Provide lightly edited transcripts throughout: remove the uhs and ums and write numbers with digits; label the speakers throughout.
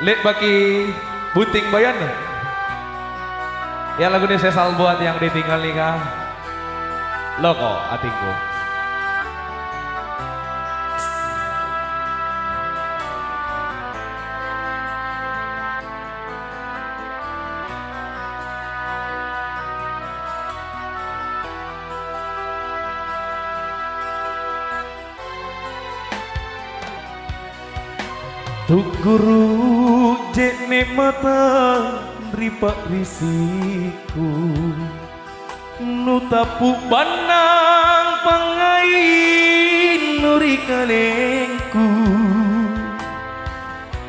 Speaker 1: Lek bagi Bunting Bayan. Ya lagu ini spesial buat yang ditinggal nikah. Loko atingku.
Speaker 2: Tuk guru jene mata ripak risiku nutapu banang pangai nuri kalengku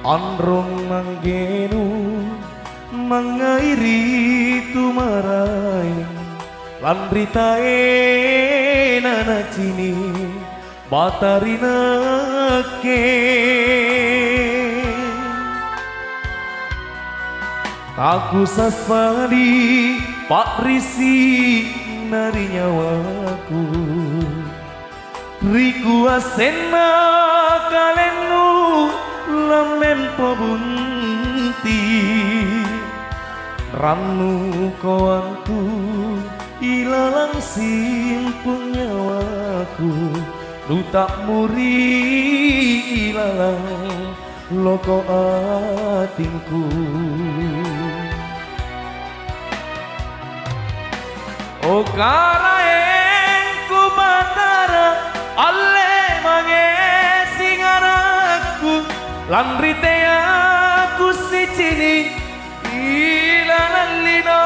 Speaker 2: androng manggenu mangairi tumarai landritae nana cini batarina ke aku sasali Pak Risi nari nyawaku riku asena kalenu lamen pabunti ranu kawanku ilalang simpung nyawaku nutak muri ilalang loko atingku. O karaengku batara alle mange singaraku landrite aku sicini ilalallina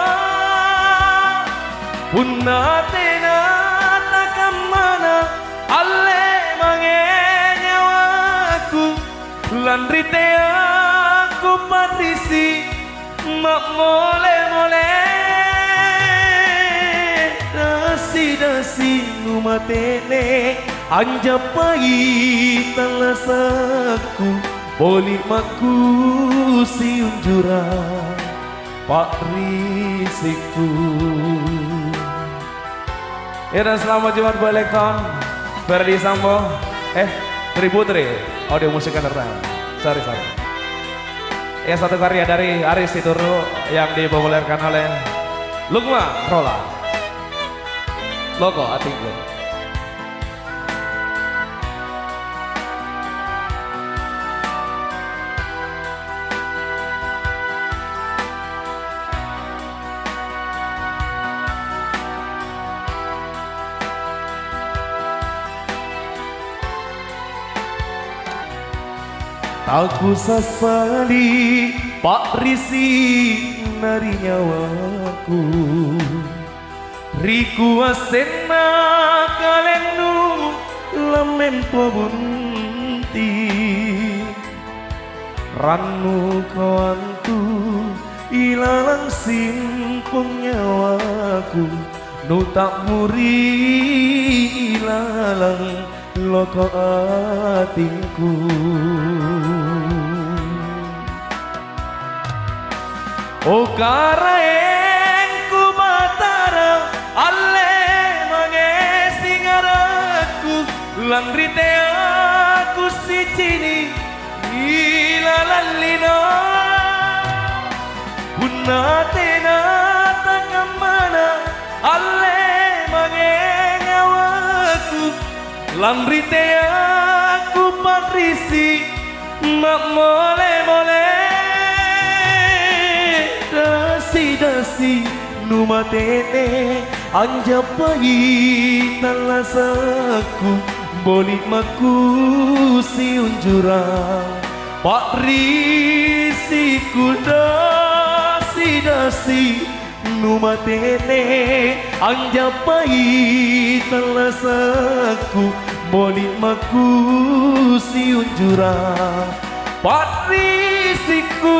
Speaker 2: punnatena takamana alle mange nyawaku landrite aku parisi mak mole-mole dasi numatene anjapai talasaku boli maku si unjura Pak Risiku.
Speaker 1: Ya dan selamat Jumat buat Lekton Ferdi Sambo Tributri audio musik undertime. Sorry. Ya satu karya dari Aris Situru yang dipopulerkan oleh Lukma Rola. Loko atingku.
Speaker 2: Aku sasali Pak Risi nari nyawaku riku asena kalenu lamen pabunti ranu kawanku ilalang simpung nyawaku nutak muri ilalang loko atingku. O karaengku batara alle mange singaraku landrite aku sicini ilalallina punnatena takamana alle mange nyawaku landrite aku patrisi mak mole-mole dasi numatene anjapai talasaku boli maku si unjura Pak Risiku dasi numatene anjapai talasaku boli maku si unjura Pak Risiku.